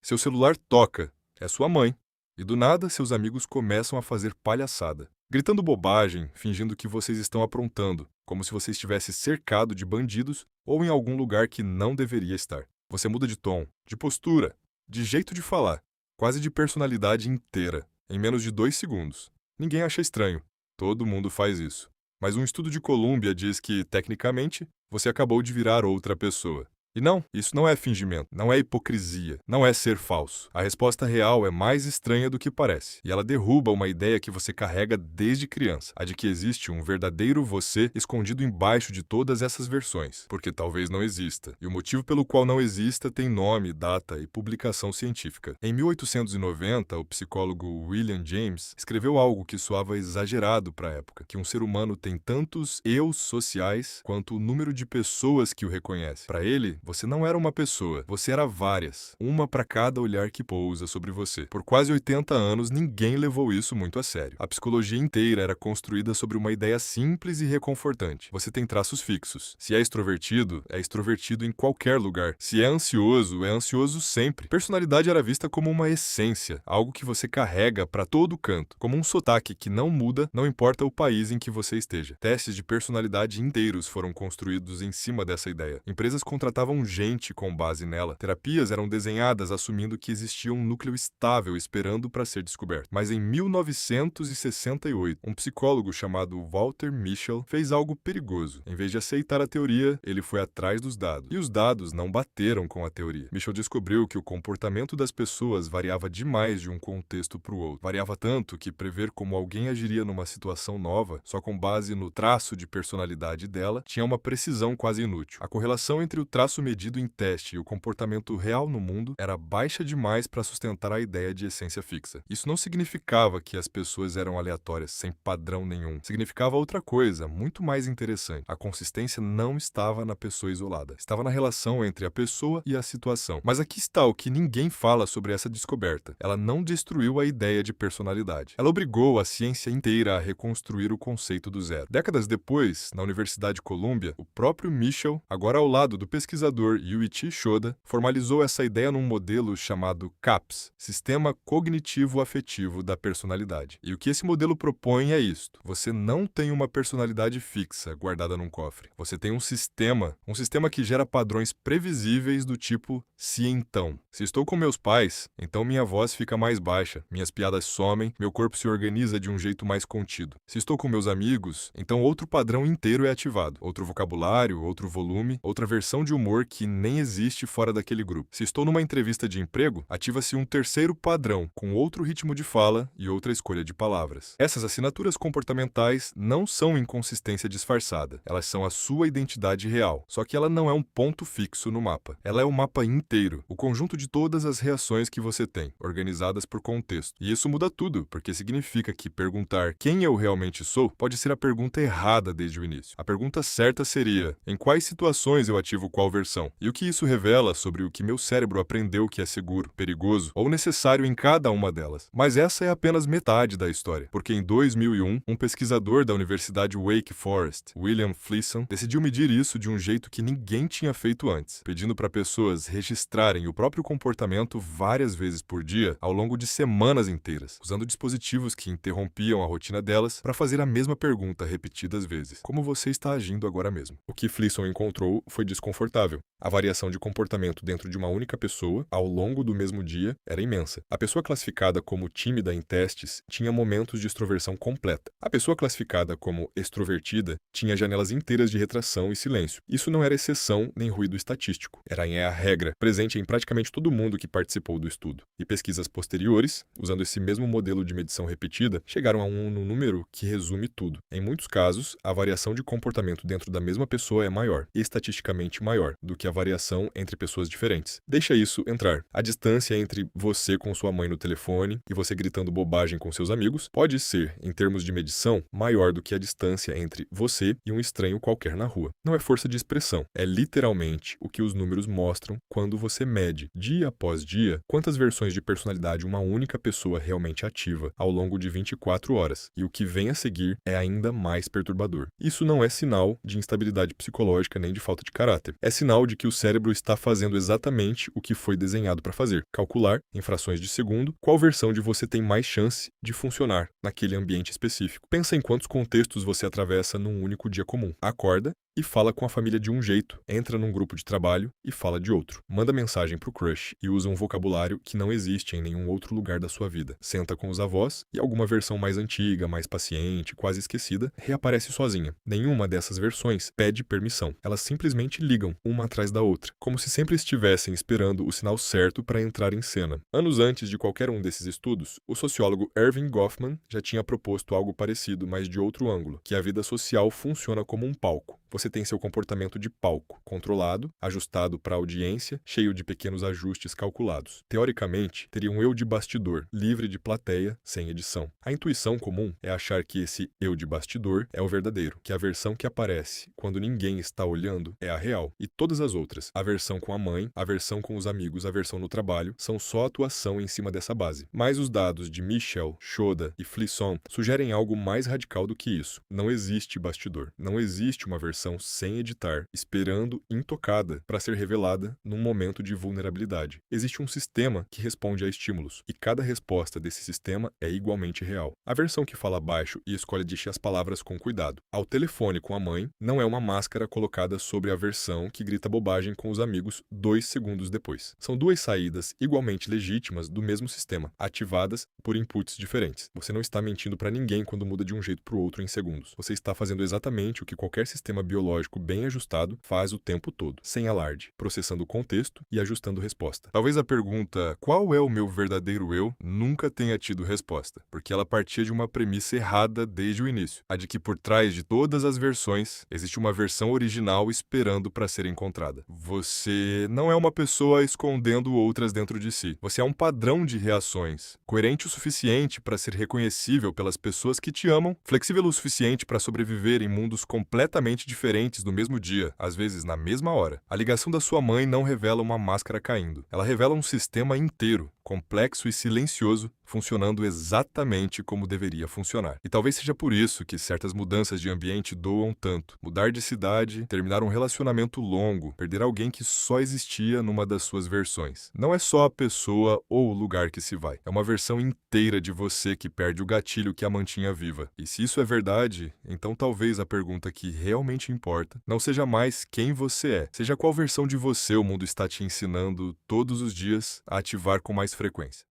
Seu celular toca. É sua mãe. E do nada, seus amigos começam a fazer palhaçada, gritando bobagem, fingindo que vocês estão aprontando, como se você estivesse cercado de bandidos ou em algum lugar que não deveria estar. Você muda de tom, de postura, de jeito de falar, quase de personalidade inteira, em menos de 2 segundos. Ninguém acha estranho. Todo mundo faz isso. Mas um estudo de Colômbia diz que, tecnicamente, você acabou de virar outra pessoa. E não, isso não é fingimento, não é hipocrisia, não é ser falso. A resposta real é mais estranha do que parece, e ela derruba uma ideia que você carrega desde criança, a de que existe um verdadeiro você escondido embaixo de todas essas versões, porque talvez não exista. E o motivo pelo qual não exista tem nome, data e publicação científica. Em 1890, o psicólogo William James escreveu algo que soava exagerado para a época, que um ser humano tem tantos eus sociais quanto o número de pessoas que o reconhecem. Para ele, você não era uma pessoa, você era várias, uma para cada olhar que pousa sobre você. Por quase 80 anos, ninguém levou isso muito a sério. A psicologia inteira era construída sobre uma ideia simples e reconfortante. Você tem traços fixos. Se é extrovertido em qualquer lugar. Se é ansioso sempre. Personalidade era vista como uma essência, algo que você carrega para todo canto, como um sotaque que não muda, não importa o país em que você esteja. Testes de personalidade inteiros foram construídos em cima dessa ideia. Empresas contratavam gente com base nela. Terapias eram desenhadas assumindo que existia um núcleo estável esperando para ser descoberto. Mas em 1968, um psicólogo chamado Walter Mischel fez algo perigoso. Em vez de aceitar a teoria, ele foi atrás dos dados. E os dados não bateram com a teoria. Mischel descobriu que o comportamento das pessoas variava demais de um contexto para o outro. Variava tanto que prever como alguém agiria numa situação nova, só com base no traço de personalidade dela, tinha uma precisão quase inútil. A correlação entre o traço medido em teste e o comportamento real no mundo era baixa demais para sustentar a ideia de essência fixa. Isso não significava que as pessoas eram aleatórias, sem padrão nenhum. Significava outra coisa, muito mais interessante. A consistência não estava na pessoa isolada. Estava na relação entre a pessoa e a situação. Mas aqui está o que ninguém fala sobre essa descoberta. Ela não destruiu a ideia de personalidade. Ela obrigou a ciência inteira a reconstruir o conceito do zero. Décadas depois, na Universidade de Colômbia, o próprio Mischel, agora ao lado do pesquisador Yuichi Shoda, formalizou essa ideia num modelo chamado CAPS, Sistema Cognitivo Afetivo da Personalidade. E o que esse modelo propõe é isto: você não tem uma personalidade fixa guardada num cofre. Você tem um sistema que gera padrões previsíveis do tipo se então. Se estou com meus pais, então minha voz fica mais baixa, minhas piadas somem, meu corpo se organiza de um jeito mais contido. Se estou com meus amigos, então outro padrão inteiro é ativado, outro vocabulário, outro volume, outra versão de humor que nem existe fora daquele grupo. Se estou numa entrevista de emprego, ativa-se um terceiro padrão, com outro ritmo de fala e outra escolha de palavras. Essas assinaturas comportamentais não são inconsistência disfarçada, elas são a sua identidade real, só que ela não é um ponto fixo no mapa. Ela é o mapa inteiro, o conjunto de todas as reações que você tem, organizadas por contexto. E isso muda tudo, porque significa que perguntar quem eu realmente sou pode ser a pergunta errada desde o início. A pergunta certa seria: em quais situações eu ativo qual versão? E o que isso revela sobre o que meu cérebro aprendeu que é seguro, perigoso ou necessário em cada uma delas? Mas essa é apenas metade da história, porque em 2001, um pesquisador da Universidade Wake Forest, William Flisson, decidiu medir isso de um jeito que ninguém tinha feito antes, pedindo para pessoas registrarem o próprio comportamento várias vezes por dia ao longo de semanas inteiras, usando dispositivos que interrompiam a rotina delas para fazer a mesma pergunta repetidas vezes: como você está agindo agora mesmo? O que Flisson encontrou foi desconfortável. A variação de comportamento dentro de uma única pessoa, ao longo do mesmo dia, era imensa. A pessoa classificada como tímida em testes tinha momentos de extroversão completa. A pessoa classificada como extrovertida tinha janelas inteiras de retração e silêncio. Isso não era exceção nem ruído estatístico. Era a regra, presente em praticamente todo mundo que participou do estudo. E pesquisas posteriores, usando esse mesmo modelo de medição repetida, chegaram a um número que resume tudo. Em muitos casos, a variação de comportamento dentro da mesma pessoa é maior, estatisticamente maior, do que a variação entre pessoas diferentes. Deixa isso entrar. A distância entre você com sua mãe no telefone e você gritando bobagem com seus amigos pode ser, em termos de medição, maior do que a distância entre você e um estranho qualquer na rua. Não é força de expressão, é literalmente o que os números mostram quando você mede, dia após dia, quantas versões de personalidade uma única pessoa realmente ativa ao longo de 24 horas. E o que vem a seguir é ainda mais perturbador. Isso não é sinal de instabilidade psicológica nem de falta de caráter. É sinal sinal de que o cérebro está fazendo exatamente o que foi desenhado para fazer: calcular, em frações de segundo, qual versão de você tem mais chance de funcionar naquele ambiente específico. Pensa em quantos contextos você atravessa num único dia comum. Acorda e fala com a família de um jeito, entra num grupo de trabalho e fala de outro. Manda mensagem pro crush e usa um vocabulário que não existe em nenhum outro lugar da sua vida. Senta com os avós e alguma versão mais antiga, mais paciente, quase esquecida, reaparece sozinha. Nenhuma dessas versões pede permissão. Elas simplesmente ligam, uma atrás da outra, como se sempre estivessem esperando o sinal certo para entrar em cena. Anos antes de qualquer um desses estudos, o sociólogo Erving Goffman já tinha proposto algo parecido, mas de outro ângulo, que a vida social funciona como um palco. Você tem seu comportamento de palco, controlado, ajustado para a audiência, cheio de pequenos ajustes calculados. Teoricamente, teria um eu de bastidor, livre de plateia, sem edição. A intuição comum é achar que esse eu de bastidor é o verdadeiro, que a versão que aparece quando ninguém está olhando é a real. E todas as outras, a versão com a mãe, a versão com os amigos, a versão no trabalho, são só atuação em cima dessa base. Mas os dados de Michel, Schoda e Flisson sugerem algo mais radical do que isso. Não existe bastidor. Não existe uma versão sem editar, esperando intocada para ser revelada num momento de vulnerabilidade. Existe um sistema que responde a estímulos, e cada resposta desse sistema é igualmente real. A versão que fala baixo e escolhe dizer as palavras com cuidado. Ao telefone com a mãe, não é uma máscara colocada sobre a versão que grita bobagem com os amigos 2 segundos depois. São duas saídas igualmente legítimas do mesmo sistema, ativadas por inputs diferentes. Você não está mentindo para ninguém quando muda de um jeito para o outro em segundos. Você está fazendo exatamente o que qualquer sistema biológico bem ajustado faz o tempo todo, sem alarde, processando o contexto e ajustando resposta. Talvez a pergunta "qual é o meu verdadeiro eu?" nunca tenha tido resposta, porque ela partia de uma premissa errada desde o início, a de que por trás de todas as versões existe uma versão original esperando para ser encontrada. Você não é uma pessoa escondendo outras dentro de si. Você é um padrão de reações, coerente o suficiente para ser reconhecível pelas pessoas que te amam, flexível o suficiente para sobreviver em mundos completamente diferentes no mesmo dia, às vezes na mesma hora. A ligação da sua mãe não revela uma máscara caindo. Ela revela um sistema inteiro, complexo e silencioso, funcionando exatamente como deveria funcionar. E talvez seja por isso que certas mudanças de ambiente doam tanto. Mudar de cidade, terminar um relacionamento longo, perder alguém que só existia numa das suas versões. Não é só a pessoa ou o lugar que se vai. É uma versão inteira de você que perde o gatilho que a mantinha viva. E se isso é verdade, então talvez a pergunta que realmente importa não seja mais quem você é, seja qual versão de você o mundo está te ensinando todos os dias a ativar com mais frequência.